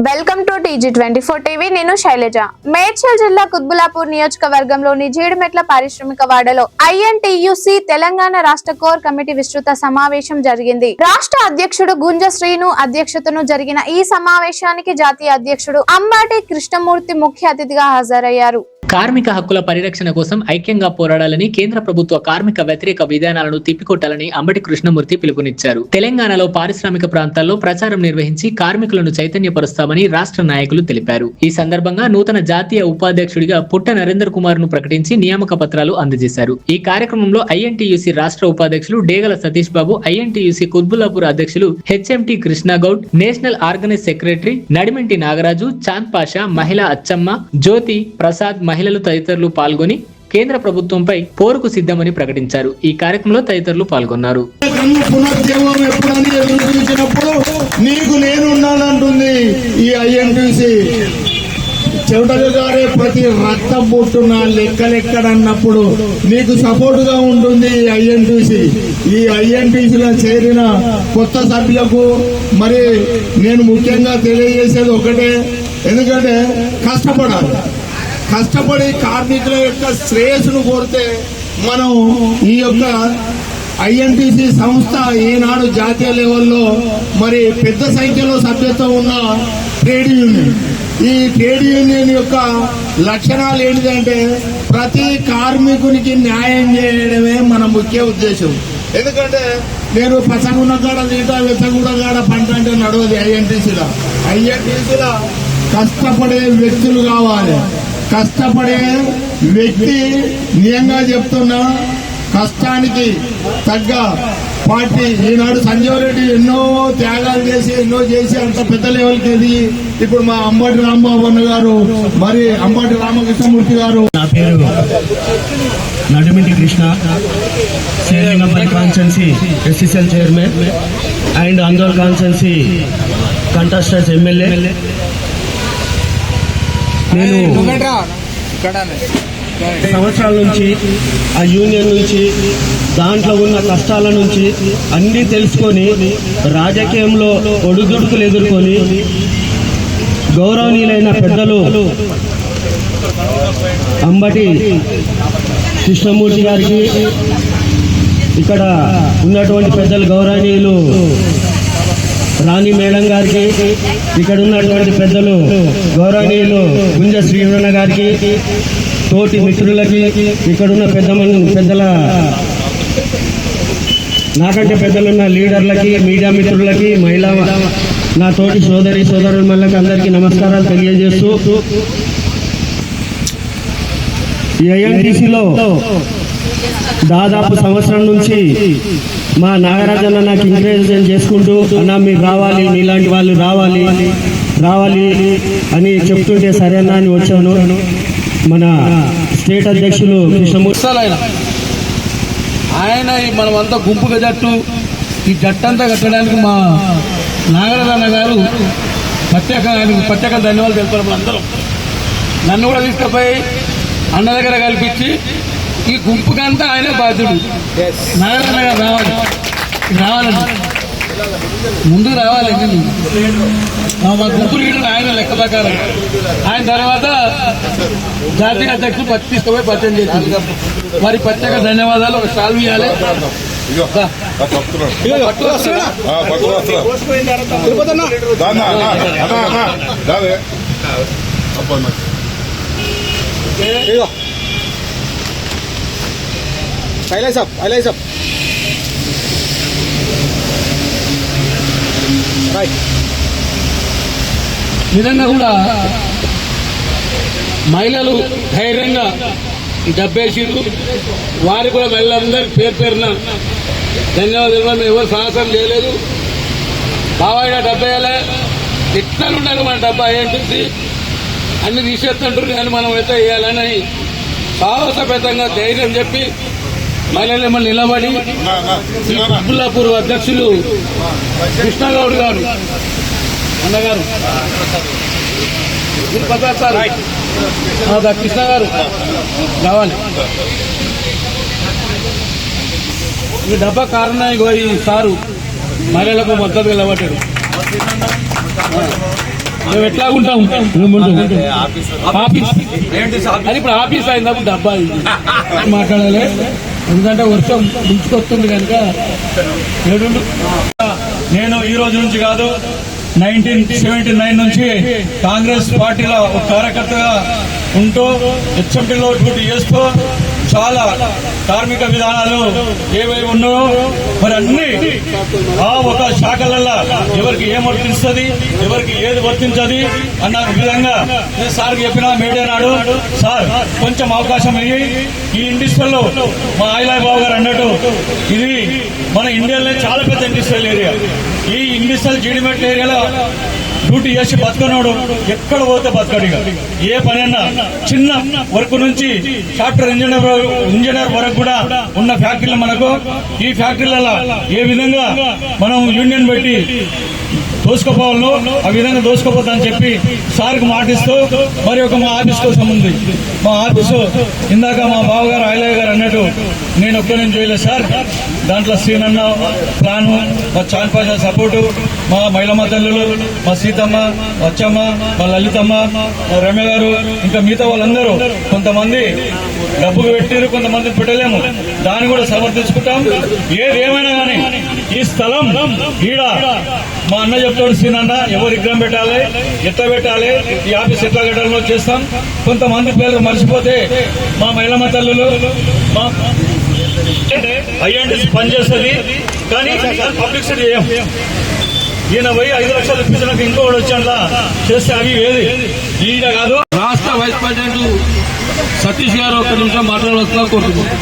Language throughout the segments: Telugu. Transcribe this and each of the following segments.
Welcome to TG24 TV. నేను శైలజ. మేడ్చల్ జిల్లా కుత్బుల్లాపూర్ నియోజకవర్గంలోని జీడిమెట్ల పారిశ్రామిక వాడలో INTUC తెలంగాణ రాష్ట్ర కోర్ కమిటీ విస్తృత సమావేశం జరిగింది. రాష్ట్ర అధ్యక్షుడు గుంజ శ్రీను అధ్యక్షతను జరిగిన ఈ సమావేశానికి జాతీయ అధ్యక్షుడు అంబాటి కృష్ణమూర్తి ముఖ్య అతిథిగా హాజరయ్యారు. కార్మిక హక్కుల పరిరక్షణ కోసం ఐక్యంగా పోరాడాలని, కేంద్ర ప్రభుత్వ కార్మిక వ్యతిరేక విధానాలను తిప్పికొట్టాలని అంబటి కృష్ణమూర్తి పిలుపునిచ్చారు. తెలంగాణలో పారిశ్రామిక ప్రాంతాల్లో ప్రచారం నిర్వహించి కార్మికులను చైతన్యపరుస్తామని రాష్ట్ర నాయకులు తెలిపారు. ఈ సందర్భంగా నూతన జాతీయ ఉపాధ్యక్షుడిగా పుట్ట నరేందర్ కుమార్ ను ప్రకటించి నియామక పత్రాలు అందజేశారు. ఈ కార్యక్రమంలో INTUC రాష్ట్ర ఉపాధ్యక్షులు డేగల సతీష్ బాబు, INTUC కుత్బుల్లాపూర్ అధ్యక్షులు HMT Krishna Goud, national organise secretary Nadiminti Nagaraju, Chand Pasha, మహిళా అచ్చమ్మ, జ్యోతి ప్రసాద్, మహిళలు తదితరులు పాల్గొని కేంద్ర ప్రభుత్వంపై పోరుకు సిద్ధమని ప్రకటించారు. ఈ కార్యక్రమంలో తదితరులు పాల్గొన్నారు. నీకు నేను ఉన్నానంటుంది ఈ INTUC. చెవిటగారే ప్రతి రక్తం పుట్టున్న లెక్కలెక్కడన్నప్పుడు నీకు సపోర్ట్ గా ఉంటుంది ఈ INTUC. ఈ INTUC లో చేరిన కొత్త సభ్యులకు మరి నేను ముఖ్యంగా తెలియజేసేది ఒకటే, ఎందుకంటే కష్టపడి కార్మికుల యొక్క శ్రేయస్సును కోరితే మనం ఈ యొక్క INTUC సంస్థ ఈనాడు జాతీయ లెవెల్లో మరి పెద్ద సంఖ్యలో సభ్యత్వం ఉన్న ట్రేడ్ యూనియన్. ఈ ట్రేడ్ యూనియన్ యొక్క లక్షణాలు ఏంటంటే ప్రతి కార్మికునికి న్యాయం చేయడమే మన ముఖ్య ఉద్దేశం. ఎందుకంటే నేను పచ్చగున్న కాడ తీట వెచ్చగూడ కాడ పంట అంటే నడవదు. INTUCలో కష్టపడే వ్యక్తులు కావాలి. కష్టపడే వ్యక్తి నిజంగా చెప్తున్నా కష్టానికి తగ్గ పార్టీ. ఈనాడు సంజీవ్ రెడ్డి ఎన్నో త్యాగాలు చేసి అంత పెద్ద లెవెల్కి ఎదిగి ఇప్పుడు మా అంబటి రాంబాబు అన్న గారు, మరి అంబటి రామకృష్ణమూర్తి గారు. నా పేరు Nadiminti Krishna, Serilingampally constituency SCCL chairman and ఆందోళన కాన్స్టిట్యున్సీ కంటెస్టెంట్స్ ఎమ్మెల్యే. నేను సంవత్సరాల నుంచి ఆ యూనియన్ నుంచి దాంట్లో ఉన్న కష్టాల నుంచి అన్నీ తెలుసుకొని రాజకీయంలో ఒడిదుడుకులు ఎదుర్కొని గౌరవనీయులైన పెద్దలు అంబటి కృష్ణమూర్తి గారికి, ఇక్కడ ఉన్నటువంటి పెద్దలు గౌరవనీయులు రాణి మేడం గారికి, ఇక్కడ ఉన్నటువంటి పెద్దలు గౌరవనీయులు గుంజ శ్రీవరణ గారికి, తోటి మిత్రులకి, ఇక్కడున్న పెద్దల నాకంటే పెద్దలున్న లీడర్లకి, మీడియా మిత్రులకి, మహిళా నా తోటి సోదరులకి అందరికీ నమస్కారాలు తెలియజేస్తూ, ఈ INTUCలో దాదాపు సంవత్సరం నుంచి మా నాగరాజన్న నాకు ఎంకరేజ్మెంట్ చేసుకుంటూ, అన్న మీరు రావాలి, మీలాంటి వాళ్ళు రావాలి అని చెప్తుంటే సరే అన్న అని వచ్చాను. మన స్టేట్ అధ్యక్షులు కృష్ణమూర్తి ఆయన మనమంతా గుంపుగా జట్టు, ఈ జట్టంతా కట్టడానికి మా నాగరాజన్న గారు ప్రత్యేక ధన్యవాదాలు తెలుపుతారు. అందరం నన్ను కూడా తీసుకుపోయి అన్న దగ్గర కల్పించి ఈ గుంపుకంతా ఆయన బాధ్యుడు. నాగరాజన్న గారు రావాలండి, ముందుకు రావాలి. మా గుంపు లీడర్ ఆయన లెక్క ప్రకారం. ఆయన తర్వాత జాతీయ అధ్యక్షులు తీసుకుపోయి పరిచయం చేసింది. వారి ప్రత్యేక ధన్యవాదాలు. ఒక సాల్వ్ ఇవ్వాలి. నిజంగా కూడా మహిళలు ధైర్యంగా డబ్బేసిరు. వారు కూడా మహిళలందరికీ పేరున ధన్యవాదాలు. మేము ఎవరు సాహసం చేయలేదు. బాబాయ్ డబ్బేయాలి, ఎట్లా ఉండాలి మన డబ్బా INTUC అన్ని తీసేస్తుంటారు కానీ మనం అయితే వేయాలని సాహసపేతంగా ధైర్యం చెప్పి మహిళలు ఏమన్నా నిలబడి కుత్బుల్లాపూర్ అధ్యక్షులు కృష్ణగౌడ్ గారు అన్నగారు కృష్ణ గారు రావాలి. ఈ డబ్బా కారణం ఈ సారు మహిళలకు మద్దతు నిలబడ్డాడు. మేము ఎట్లా ఉంటాం ఆఫీస్ అది ఇప్పుడు ఆఫీస్ అయినప్పుడు డబ్బా మాట్లాడాలి, ఎందుకంటే వర్షం ముంచుకొస్తుంది కనుక. నేను ఈ రోజు నుంచి కాదు, 1979 నుంచి కాంగ్రెస్ పార్టీలో ఒక కార్యకర్తగా ఉంటూ హెచ్ఎంటీలో డ్యూటీ చేస్తూ చాలా కార్మిక విధానాలు ఏవై ఉన్నాయో మరి అన్ని ఆ ఒక శాఖలలో ఎవరికి ఏం వర్తిస్తుంది, ఎవరికి ఏది వర్తించది అన్న విధంగా నేను సార్కి చెప్పిన మీడియా నాడు, సార్ కొంచెం అవకాశం అయ్యి ఈ ఇండస్ట్రీలో మా ఆయిలాయ్ బాబు గారు అన్నట్టు ఇది మన ఇండియాలో చాలా పెద్ద ఇండస్ట్రియల్ ఏరియా. ఈ ఇండస్ట్రియల్ జీడిమెట్ల ఏరియాలో డ్యూటీ చేసి బతకనోడు ఎక్కడ పోతే బతకడిగా ఏ పనైనా చిన్న వర్క్ నుంచి సాఫ్ట్వేర్ ఇంజనీర్ వరకు కూడా ఉన్న ఫ్యాక్టరీలు మనకు. ఈ ఫ్యాక్టరీలలో ఏ విధంగా మనం యూనియన్ పెట్టి దోసుకుపోవాలో ఆ విధంగా దోసుకుపోతా అని చెప్పి సార్కు మాటిస్తూ మరి ఒక మా ఆఫీస్ కోసం ఉంది. మా ఆఫీసు ఇందాక మా బావగారు ఆయిలయ్య గారు అన్నట్టు నేను ఒక్కనే చేయలేదు సార్, దాంట్లో శ్రీనన్న ప్లాను, మా చాన్పాజ సపోర్టు, మా మహిళమ్మ తల్లులు, మా సీతమ్మ, వచ్చమ్మ, మా లలితమ్మ, మా రమ్య గారు, ఇంకా మిగతా వాళ్ళందరూ కొంతమంది డబ్బులు పెట్టారు, కొంతమంది పెట్టలేము, దాన్ని కూడా సమర్థించుకుంటాం. ఏదేమైనా కానీ ఈ స్థలం ఈడ మా అన్న చెప్తాడు, సీనన్న ఎవరు విగ్రహం పెట్టాలి, ఎట్లా పెట్టాలి, ఈ ఆఫీస్ ఎట్లా కట్టాలో చేస్తాం. కొంతమంది పేర్లు మర్చిపోతే మా మహిళమ్మ తల్లులు మా ఐఎన్టీసీ పనిచేస్తుంది, కానీ పబ్లిసిటీ చేయం. ఈయన పోయి 5 లక్షలు ఇప్పించడానికి ఇంకోటి వచ్చేలా చేస్తే అవి ఏది ఈయన కాదు. రాష్ట్ర వైస్ ప్రెసిడెంట్ సతీష్ గారు ఒక్క నిమిషం మాట్లాడవలసిన కోరుతున్నాను.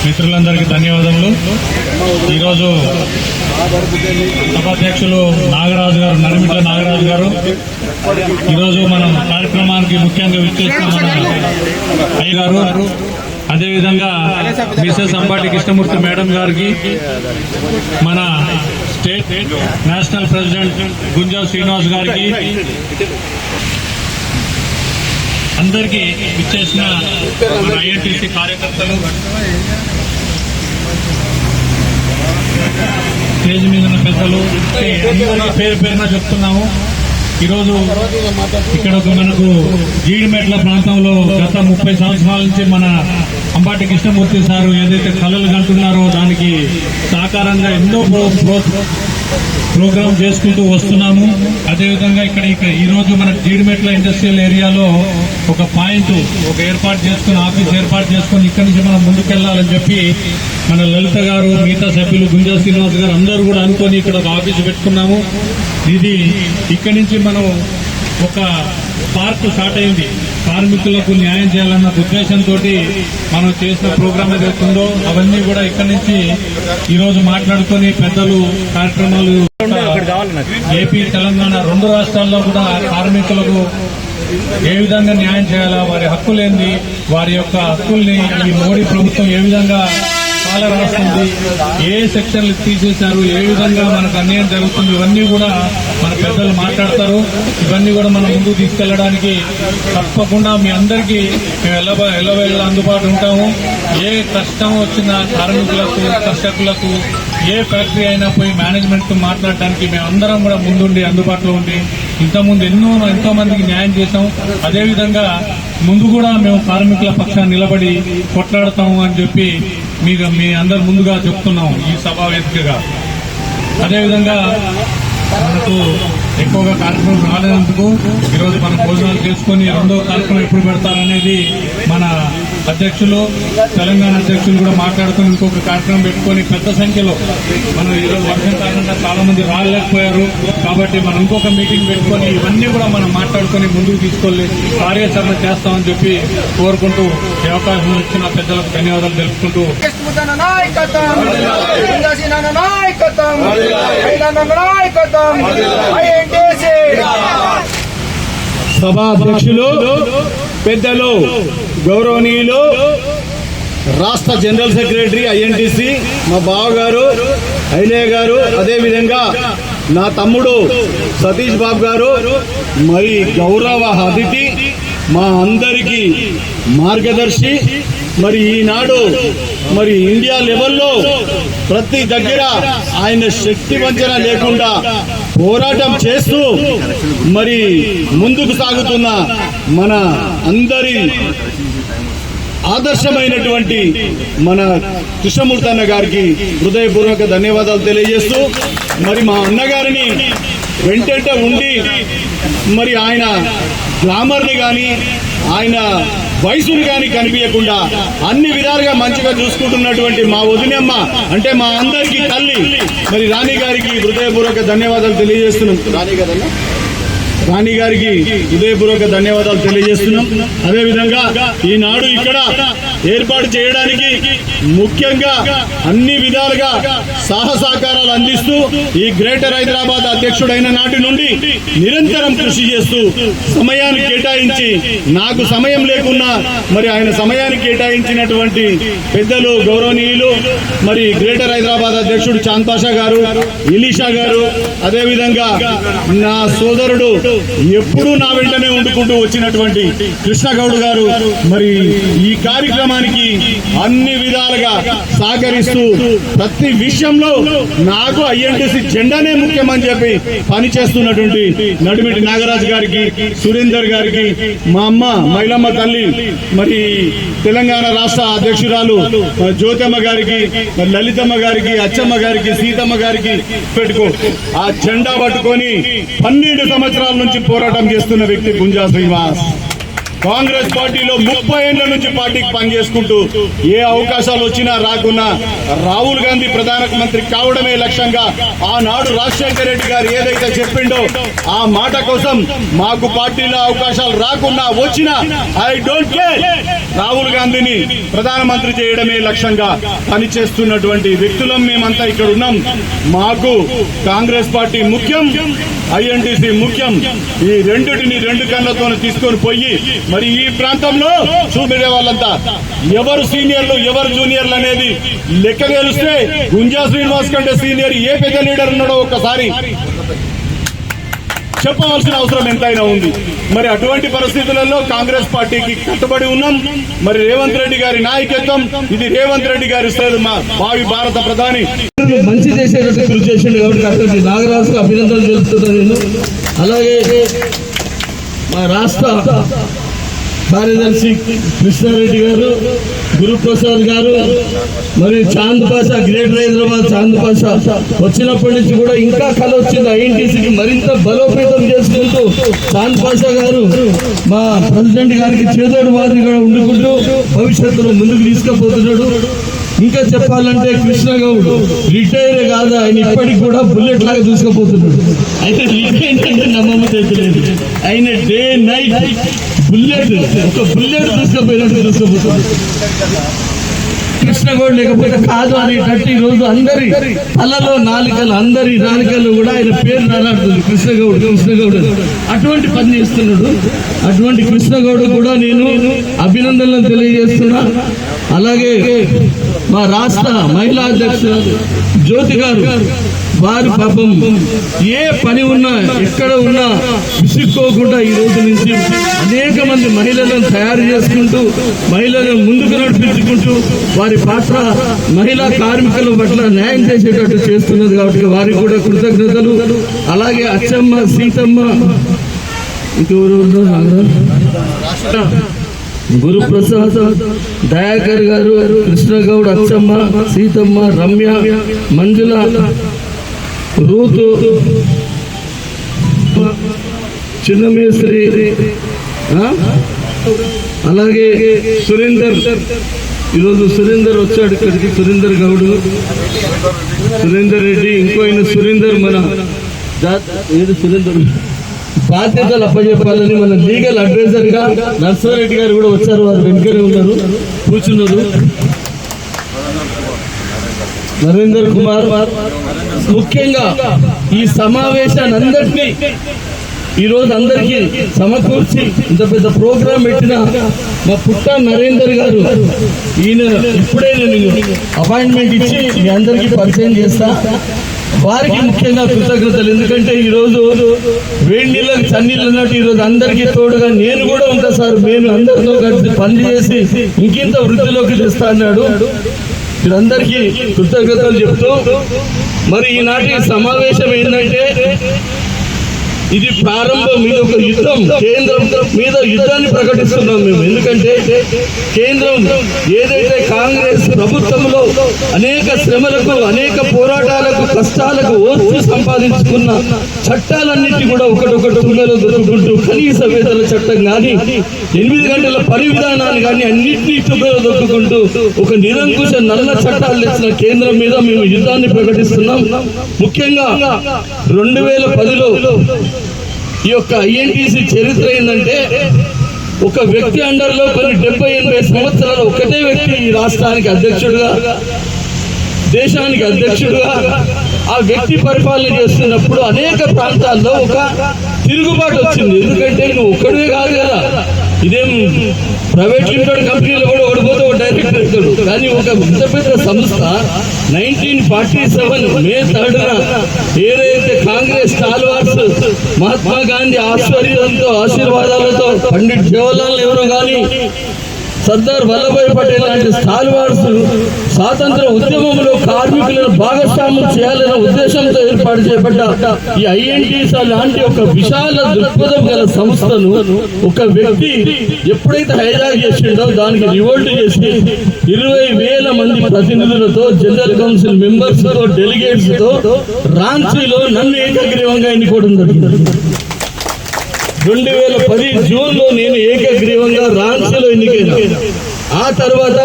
మిత్రులందరికీ ధన్యవాదములు. ఈరోజు సభాధ్యక్షులు నాగరాజు గారు, నరిమిట్ల నాగరాజు గారు, ఈరోజు మనం కార్యక్రమానికి ముఖ్యంగా విచ్చేసిన మన అయ్య గారు, అదేవిధంగా మిసెస్ అంబాటి కృష్ణమూర్తి మేడం గారికి, మన state national president Gunja Srinivas గారికి, అందరికీ ఇచ్చేసిన ఐఎన్టీసీ కార్యకర్తలు, స్టేజ్ మీద ఉన్న పెద్దలు, అందరికీ పేరు పేరున చెప్తున్నాము. ఈరోజు ఇక్కడ మనకు జీడిమెట్ల ప్రాంతంలో గత 30 సంవత్సరాల నుంచి మన అంబాటి కృష్ణమూర్తి సారు ఏదైతే కళలు కంటున్నారో దానికి సహకారంగా ఎన్నో ప్రోగ్రామ్ చేసుకుంటూ వస్తున్నాము. అదేవిధంగా ఇక్కడ ఈ రోజు మన జీడిమెట్ల ఇండస్ట్రియల్ ఏరియాలో ఒక పాయింట్ ఏర్పాటు చేసుకుని, ఆఫీస్ ఏర్పాటు చేసుకుని ఇక్కడి నుంచి మనం ముందుకెళ్లాలని చెప్పి మన లలిత గారు, మిగతా సభ్యులు, గుంజా శ్రీనివాస్ గారు అందరూ కూడా అనుకొని ఇక్కడ ఒక ఆఫీస్ పెట్టుకున్నాము. ఇది ఇక్కడి నుంచి మనం ఒక పార్క్ స్టార్ట్ అయింది, కార్మికులకు న్యాయం చేయాలన్న ఉద్దేశంతో మనం చేసిన ప్రోగ్రామ్ ఏదైతుందో అవన్నీ కూడా ఇక్కడి నుంచి ఈరోజు మాట్లాడుకొని పెద్దలు కార్యక్రమాలు ఏపీ, తెలంగాణ 2 రాష్ట్రాల్లో కూడా కార్మికులకు ఏ విధంగా న్యాయం చేయాలా, వారి హక్కులేంది, వారి యొక్క హక్కుల్ని ఈ మోడీ ప్రభుత్వం ఏ విధంగా చాలా రాస్తుంది, ఏ సెక్షన్లు తీసేశారు, ఏ విధంగా మనకు అన్యాయం జరుగుతుంది, ఇవన్నీ కూడా మన పెద్దలు మాట్లాడతారు. ఇవన్నీ కూడా మనం ముందుకు తీసుకెళ్లడానికి తప్పకుండా మీ అందరికీ మేము ఎల్లవేళ అందుబాటు ఉంటాము. ఏ కష్టం వచ్చినా కార్మికులకు, కర్షకులకు, ఏ ఫ్యాక్టరీ అయినా పోయి మేనేజ్మెంట్ తో మాట్లాడడానికి మేమందరం కూడా ముందుండి అందుబాటులో ఉండి ఇంతకుముందు ఎంతో మందికి న్యాయం చేశాం. అదేవిధంగా ముందు కూడా మేము కార్మికుల పక్షాన్ని నిలబడి కొట్లాడతాము అని చెప్పి మీ అందరు ముందుగా చెప్తున్నాం ఈ సభా వేదికగా. అదేవిధంగా మనకు ఎక్కువగా కార్యక్రమం రాలేనందుకు ఈరోజు మనం భోజనాలు చేసుకుని 2వ కార్యక్రమం ఎప్పుడు పెడతారనేది మన అధ్యక్షులు, తెలంగాణ అధ్యక్షులు కూడా మాట్లాడుకుని ఇంకొక కార్యక్రమం పెట్టుకుని పెద్ద సంఖ్యలో మనం ఈరోజు వర్షం కారణంగా చాలా మంది రాలేకపోయారు కాబట్టి మనం ఇంకొక మీటింగ్ పెట్టుకుని ఇవన్నీ కూడా మనం మాట్లాడుకుని ముందుకు తీసుకెళ్లి కార్యాచరణ చేస్తామని చెప్పి కోరుకుంటూ ఈ అవకాశం ఇచ్చిన పెద్దలకు ధన్యవాదాలు తెలుపుకుంటూ సభాధ్యక్షులు, పెద్దలు, గౌరవనీయులు, రాష్ట్ర జనరల్ సెక్రటరీ ఐఎన్టీసీ మా బావగారు ఐలయ్య గారు, అదేవిధంగా నా తమ్ముడు సతీష్ బాబు గారు, మరి గౌరవ అతిథి, మా అందరికీ మార్గదర్శి మరి ఈనాడు మరి ఇండియా లెవెల్లో ప్రతి దగ్గర ఆయన శక్తి వంచన లేకుండా పోరాటం చేస్తూ మరి ముందుకు సాగుతున్న మన అందరి ఆదర్శమైనటువంటి మన కృష్ణమూర్తి అన్న గారికి హృదయపూర్వక ధన్యవాదాలు తెలియజేస్తూ మరి మా అన్నగారిని వెంటంట ఉండి మరి ఆయన గ్లామర్ని కానీ ఆయన వయసుని కానీ కనిపించకుండా అన్ని విధాలుగా మంచిగా చూసుకుంటున్నటువంటి మా వదినమ్మ అంటే మా అందరికీ తల్లి మరి రాణి గారికి హృదయపూర్వక ధన్యవాదాలు తెలియజేస్తున్నాం. రాణి గారికి హృదయపూర్వక ధన్యవాదాలు తెలియజేస్తున్నాం. అదేవిధంగా ఈనాడు ఇక్కడ ఏర్పాటు చేయడానికి ముఖ్యంగా అన్ని విధాలుగా సహకారాలు అందిస్తూ ఈ గ్రేటర్ హైదరాబాద్ అధ్యక్షుడైన నాటి నుండి నిరంతరం కృషి చేస్తూ సమయాన్ని కేటాయించి నాకు సమయం లేకున్నా మరి ఆయన సమయాన్ని కేటాయించినటువంటి పెద్దలు గౌరవనీయులు మరి గ్రేటర్ హైదరాబాద్ అధ్యక్షుడు చాంద్ పాషా గారు, ఇలీషా గారు, అదేవిధంగా నా సోదరుడు ఎప్పుడూ నా వెంటనే ఉండుకుంటూ వచ్చినటువంటి కృష్ణగౌడ్ గారు మరి ఈ కార్యక్రమానికి అన్ని విధాలుగా సహకరిస్తూ ప్రతి విషయంలో నాకు ఐఎన్టీసీ జెండానే ముఖ్యమని చెప్పి పనిచేస్తున్నటువంటి నడిమిటి నాగరాజు గారికి, సురేందర్ గారికి, మా అమ్మ మైలమ్మ తల్లి మరి తెలంగాణ రాష్ట్ర అధ్యక్షురాలు జ్యోతమ్మ గారికి, లలితమ్మ గారికి, అచ్చమ్మ గారికి, సీతమ్మ గారికి పెట్టుకో ఆ జెండా పట్టుకొని 12 సంవత్సరాల నుంచి పోరాటం చేస్తున్న వ్యక్తి గుంజా శ్రీనివాస్. కాంగ్రెస్ పార్టీలో 30 ఏళ్ల నుంచి పార్టీకి పనిచేసుకుంటూ ఏ అవకాశాలు వచ్చినా రాకున్నా రాహుల్ గాంధీ ప్రధానమంత్రి కావడమే లక్ష్యంగా ఆనాడు రాజశేఖర రెడ్డి గారు ఏదైతే చెప్పిండో ఆ మాట కోసం మాకు పార్టీలో అవకాశాలు రాకున్నా వచ్చినా ఐ డోంట్ కేర్, రాహుల్ గాంధీని ప్రధానమంత్రి చేయడమే లక్ష్యంగా పనిచేస్తున్నటువంటి వ్యక్తులం మేమంతా ఇక్కడ ఉన్నాం. మాకు కాంగ్రెస్ పార్టీ ముఖ్యం, ఐఎన్టీసీ ముఖ్యం. ఈ రెండిటిని 2 కళ్ళతో తీసుకొని పోయి మరి ఈ ప్రాంతంలో చూపెడే వాళ్ళంతా ఎవరు సీనియర్లు ఎవరు జూనియర్లు అనేది లెక్క తెలిస్తే గుంజా శ్రీనివాస్ కంటే సీనియర్ ఏ పెద్ద లీడర్ ఉన్నాడో ఒక్కసారి చెప్పవలసిన అవసరం ఎంతైనా ఉంది. మరి అటువంటి పరిస్థితులలో కాంగ్రెస్ పార్టీకి కట్టుబడి ఉన్నాం. మరి రేవంత్ రెడ్డి గారి నాయకత్వం ఇది రేవంత్ రెడ్డి గారి మా భావి భారత ప్రధాని మంచి చేసేటట్టు కృషి చేసిండు కాబట్టి అక్కడికి నాగరాజుకు అభినందనలు తెలుపుతున్నాను నేను. అలాగే మా రాష్ట్ర కార్యదర్శి కృష్ణారెడ్డి గారు, గురుప్రసాద్ గారు, మరి చాంద్ పాషా, గ్రేటర్ హైదరాబాద్ చాంద్ పాషా వచ్చినప్పటి నుంచి కూడా ఇంకా కళ వచ్చింది ఐఎన్టీసీకి మరింత బలోపేతం చేసుకుంటూ చాంద్ పాషా గారు మా ప్రెసిడెంట్ గారికి చేదోడు మాదిరిగా ఉండుకుంటూ భవిష్యత్తులో ముందుకు తీసుకుపోతున్నాడు. ఇంకా చెప్పాలంటే కృష్ణగౌడ్ రిటైర్ కాదు, ఆయన ఇప్పటికి కూడా బుల్లెట్ లాగా చూసుకుపోతున్నాడు. అయితే రిటైర్ అంటే నమ్మలేదు, ఆయన డే నైట్ బుల్లెట్ ఒక బుల్లెట్ తీసుకుపోయినట్టు చూసుకుపోతున్నాడు. కృష్ణగౌడ్ లేకపోతే కాదు అనేటట్టు ఈ రోజు అందరి తలలో నాలుకలు, అందరి నాలుకలు కూడా ఆయన పేరు నాలాడుతుంది కృష్ణగౌడ్ కృష్ణగౌడ్. అటువంటి పని చేస్తున్నాడు. అటువంటి కృష్ణగౌడ్ కూడా నేను అభినందనలు తెలియజేస్తున్నా. అలాగే మా రాష్ట్ర మహిళా అధ్యక్షురాలు జ్యోతి గారు, వారి పాపం ఏ పని ఉన్నా ఎక్కడ ఉన్నా విసుక్కోకుండా ఈ రోజు నుంచి అనేక మంది మహిళలను తయారు చేసుకుంటూ మహిళలను ముందుకు నడిపించుకుంటూ వారి పాత్ర మహిళా కార్మికుల పట్ల న్యాయం చేసేటట్టు చేస్తున్నది కాబట్టి వారికి కూడా కృతజ్ఞతలు. అలాగే అచ్చమ్మ, సీతమ్మ, ఇంకెవరు గురుప్రసాద్, దయాకర్ గారు, కృష్ణగౌడ్, అచ్చమ్మ, సీతమ్మ, రమ్య, మంజుల, రూతు, చిన్నమేశ్వరి, అలాగే సురేందర్. ఈరోజు సురేందర్ వచ్చాడు ఇక్కడికి, సురేందర్ గౌడ్, సురేందర్ రెడ్డి, ఇంకో ఆయన సురేందర్ మన ఏది సురేందర్ బాధ్యతలు అప్పచెప్పాలని మన లీగల్ అడ్వైజర్ గా నర్సారెడ్డి గారు కూడా వచ్చారు. వారు వెనుకనే ఉన్నారు, కూర్చున్నారు. నరేందర్ కుమార్. ముఖ్యంగా ఈ సమావేశాన్ని అందరినీ ఈరోజు అందరికీ సమకూర్చి ఇంత పెద్ద ప్రోగ్రాం పెట్టిన మా పుట్ట నరేందర్ గారు, ఈయన ఇప్పుడే నేను అపాయింట్మెంట్ ఇచ్చి మీ అందరికీ పరిచయం చేస్తా. వారికి ముఖ్యంగా కృతజ్ఞతలు. ఎందుకంటే ఈరోజు వేడి నీళ్ళకి చన్నీళ్ళు అన్నట్టు ఈరోజు అందరికీ తోడుగా నేను కూడా ఉంటా సార్, నేను అందరితో కలిసి పనిచేసి ఇంకింత వృద్ధిలోకి తెస్తా అన్నాడు. మీరందరికీ కృతజ్ఞతలు చెప్తూ మరి ఈనాటి సమావేశం ఏంటంటే ఇది ప్రారంభం, ఇది ఒక యుద్ధం, కేంద్రం మీద యుద్ధాన్ని ప్రకటిస్తున్నాం మేము. ఎందుకంటే కేంద్రం ఏదైతే కాంగ్రెస్ ప్రభుత్వంలో అనేక శ్రమలకు, అనేక పోరాటాలకు, కష్టాలకు ఓర్చి సంపాదించుకున్న చట్టాలన్నింటినీ కూడా ఒకటొకటి తుంగలో దొరుకుంటూ కనీస వేతన చట్టం కానీ, 8 గంటల పని విధానాన్ని కానీ అన్నింటినీ తుంగలో దొరుకుంటూ ఒక నిరంకుశ నల్ల చట్టాలు తెచ్చిన కేంద్రం మీద మేము యుద్ధాన్ని ప్రకటిస్తున్నాం. ముఖ్యంగా 2010లో ఈ యొక్క ఐఎన్టీసీ చరిత్ర ఏంటంటే ఒక వ్యక్తి అండర్లో కొన్ని 70-80 సంవత్సరాలు ఒకటే వ్యక్తి ఈ రాష్ట్రానికి అధ్యక్షుడుగా, దేశానికి అధ్యక్షుడుగా ఆ వ్యక్తి పరిపాలన చేస్తున్నప్పుడు అనేక ప్రాంతాల్లో ఒక తిరుగుబాటు వచ్చింది. ఎందుకంటే నువ్వు ఒక్కడే కాదు కదా, ఇదేం ప్రైవేట్ లిమిటెడ్ కంపెనీలో కూడా ఓడిపోతే ఒక డైరెక్టర్ అవుతాడు. కానీ ఒక ఇంత పెద్ద సంస్థ 1947 మే 3న ఏదైతే కాంగ్రెస్ స్టాల్వార్స్ మహాత్మా గాంధీ ఆశీర్వాదాలతో పండిట్ జవహర్లాల్ నెహ్రూ కానీ, సర్దార్ వల్లభాయ్ పటేల్ లాంటి స్టాల్వార్స్ స్వాతంత్ర ఉద్యమంలో కార్మికులను భాగస్వామ్యం చేయాలనే ఉద్దేశంతో ఏర్పాటు చేయబడ్డ ఈ ఐఎన్టీసీ లాంటి ఒక విశాల దృక్పథం గల సంస్థను ఒక వ్యక్తి ఎప్పుడైతే హైజాక్ చేసిండో దానికి రివోల్ట్ చేసి 20,000 మంది ప్రతినిధులతో, జనరల్ కౌన్సిల్ మెంబర్స్ తో, డెలిగేట్స్ తో రాంచీలో నన్ను ఏకగ్రీవంగా ఎన్నుకోవడం జరిగింది. 2010 జూన్లో నేను ఏకగ్రీవంగా రాంచీలో ఎన్నికైనా. ఆ తర్వాత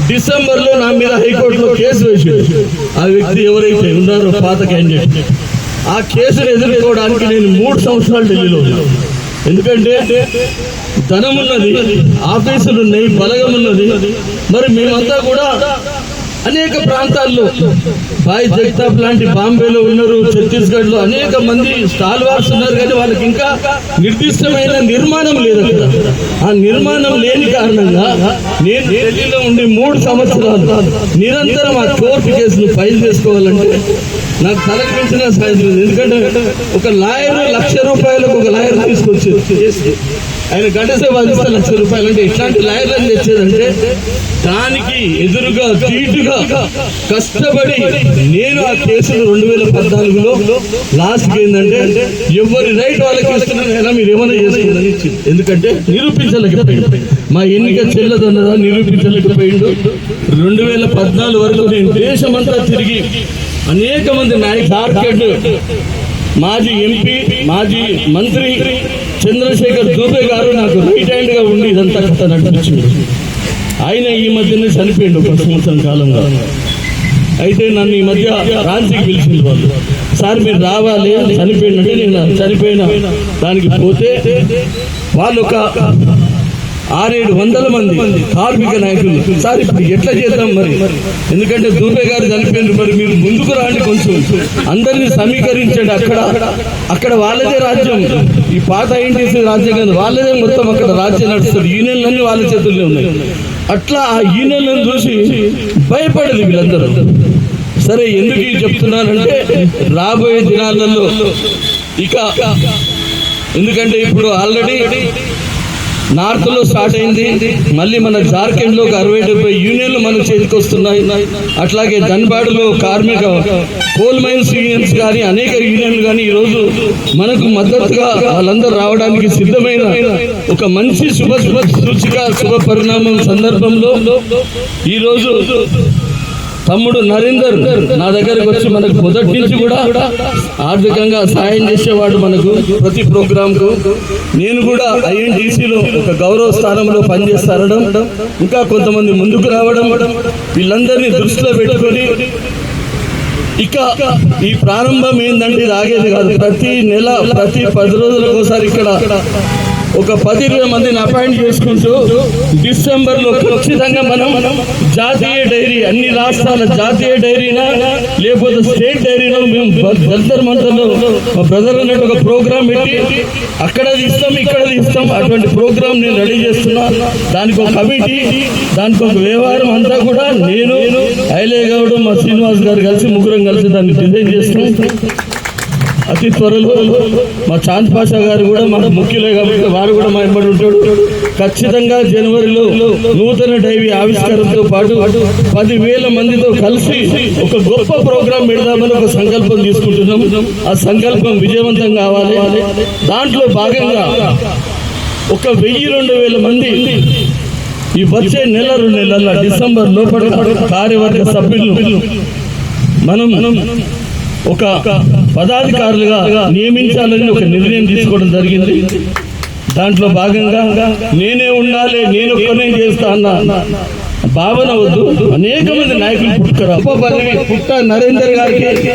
డిసెంబర్లో నా మీద హైకోర్టులో కేసు వేసాడు. ఆ వ్యక్తి ఎవరైతే ఉన్నారో పాత క్యాండిడేట్, ఆ కేసును ఎదుర్కోవడానికి నేను 3 సంవత్సరాలు ఢిల్లీలో ఉన్నాను. ఎందుకంటే ధనం ఉన్నది, ఆఫీసులు ఉన్నాయి, బలగం ఉన్నది. మరి మేమంతా కూడా అనేక ప్రాంతాల్లో భాయ్ జగతాప్ లాంటి బాంబేలో ఉన్నారు, ఛత్తీస్గఢ్ లో అనేక మంది స్టాల్వార్స్ ఉన్నారు. కానీ వాళ్ళకి ఇంకా నిర్దిష్టమైన నిర్మాణం లేదు అక్కడ. ఆ నిర్మాణం లేని కారణంగా నేను ఢిల్లీలో ఉండి 3 సంవత్సరాలు నిరంతరం ఆ కోర్టు కేసును ఫైల్ చేసుకోవాలంటే నాకు తలకించిన సాయం. ఎందుకంటే ఒక లాయర్ ₹1,00,000 ఒక లాయర్ తీసుకొచ్చి ఆయన గంటసే వాదిస్తే ₹1,00,000 అంటే ఇట్లాంటి లాయర్లను తెచ్చేదంటే దానికి ఎదురుగా ధీటుగా కష్టపడి నేను ఆ కేసును 2014లో లాస్ట్కి ఏంటంటే ఎవరి రైట్ వాళ్ళకి ఇస్తున్నానైనా మీరు ఏమైనా చేసుకుందని ఇచ్చింది. ఎందుకంటే నిరూపించలేకపోయింది, మా ఎన్నిక చెల్లదన్నదా నిరూపించలేకపోయిండు. 2014 వరకు నేను దేశమంతా తిరిగి అనేక మంది నాయకులు, మాజీ ఎంపీ, మాజీ మంత్రి చంద్రశేఖర్ దూబే గారు నాకు రైట్ హ్యాండ్ గా ఉండి ఇదంతా కథ నడిపించింది. ఆయన ఈ మధ్యనే చనిపోయిండు 1 సంవత్సరం కాలంగా. అయితే నన్ను ఈ మధ్య రాంచీకి పిలిచింది వాళ్ళు, సార్ మీరు రావాలి, చనిపోయిందంటే నేను చనిపోయిన దానికి పోతే వాళ్ళు ఒక 600-700 మంది కార్మిక నాయకులు, సార్ ఇప్పుడు ఎట్లా చేద్దాం మరి, ఎందుకంటే దూబే గారు చనిపోయినారు, మరి మీరు ముందుకు రాండి, కొంచెం అందరినీ సమీకరించండి. అక్కడ వాళ్ళదే రాజ్యం, ఈ పాత ఐఎన్టీసీ రాజ్యం కాదు, వాళ్ళదే మొత్తం అక్కడ రాజ్యం నడుస్తుంది, యూనియన్లన్నీ వాళ్ళ చేతుల్లో ఉన్నాయి. అట్లా ఆ యూనియన్లను చూసి భయపడదు వీళ్ళందరూ. సరే ఎందుకు చెప్తున్నానంటే రాబోయే దినాలలో ఇక, ఎందుకంటే ఇప్పుడు ఆల్రెడీ నార్త్ లో స్టార్ట్ అయింది, మళ్ళీ మన జార్ఖండ్ లో 60-70 యూనియన్లు మన చేతికి వస్తున్నాయి. అట్లాగే ధన్బాడ్లో కార్మిక కోల్ మైన్స్ యూనియన్స్ కానీ అనేక యూనియన్లు కానీ ఈరోజు మనకు మద్దతుగా వాళ్ళందరూ రావడానికి సిద్ధమైన ఒక మంచి శుభ పరిణామం సందర్భంలో ఈరోజు తమ్ముడు నరేందర్ నా దగ్గరకు వచ్చి మనకు మొదటి నుంచి కూడా ఆర్థికంగా సాయం చేసేవాడు మనకు ప్రతి ప్రోగ్రాంకు. నేను కూడా ఐఎన్టీసీలో ఒక గౌరవ స్థానంలో పనిచేస్తారడం, ఇంకా కొంతమంది ముందుకు రావడం, వీళ్ళందరినీ దృష్టిలో పెట్టుకొని ఇక ఈ ప్రారంభం ఏంటంటే ఇది ఆగేది కాదు. ప్రతి నెల ప్రతి 10 రోజులకు ఒకసారి ఇక్కడ ఒక 10-20 మందిని అపాయింట్ చేసుకుంటూ డిసెంబర్లో ఖచ్చితంగా మనం జాతీయ డైరీ, అన్ని రాష్ట్రాల జాతీయ డైరీనా లేకపోతే స్టేట్ డైరీలో మేము జంతర్ మంతర్లో మా బ్రదర్ అన్నట్టు ఒక ప్రోగ్రామ్ పెట్టి అక్కడ తీస్తాం ఇక్కడ తీస్తాం, అటువంటి ప్రోగ్రామ్ నేను రెడీ చేస్తున్నా. దానికి ఒక కమిటీ, దానికి ఒక వ్యవహారం అంతా కూడా నేను, ఐలే గౌడ్, మా శ్రీనివాస్ గారు కలిసి ముగ్గురం కలిసి దాన్ని డిజైన్ చేస్తున్నాం. అతి త్వరలో మా చాంద్ పాషా గారు కూడా మాకు ముఖ్యులే కాబట్టి వారు కూడా మా వెంబడి ఉంటాడు. ఖచ్చితంగా జనవరిలో నూతన డైరీ ఆవిష్కరణతో పాటు 10,000 మందితో కలిసి ఒక గొప్ప ప్రోగ్రాం పెడదామని ఒక సంకల్పం తీసుకుంటున్నాం. ఆ సంకల్పం విజయవంతం కావాలి. దాంట్లో భాగంగా ఒక 1,000-2,000 మంది ఈ వచ్చే నెల 2 నెలల డిసెంబర్ లోపల కార్యవర్గ సభ్యులను మనం ఒక పదాధికారులుగా నియమించాలని ఒక నిర్ణయం తీసుకోవడం జరిగింది. దాంట్లో భాగంగా నేనే ఉండాలి, నేను ఒక్కనే చేస్తా అన్న భావన వద్దు. అనేక మంది నాయకులు పుట్టుకరా. పుట్ట నరేందర్ గారికి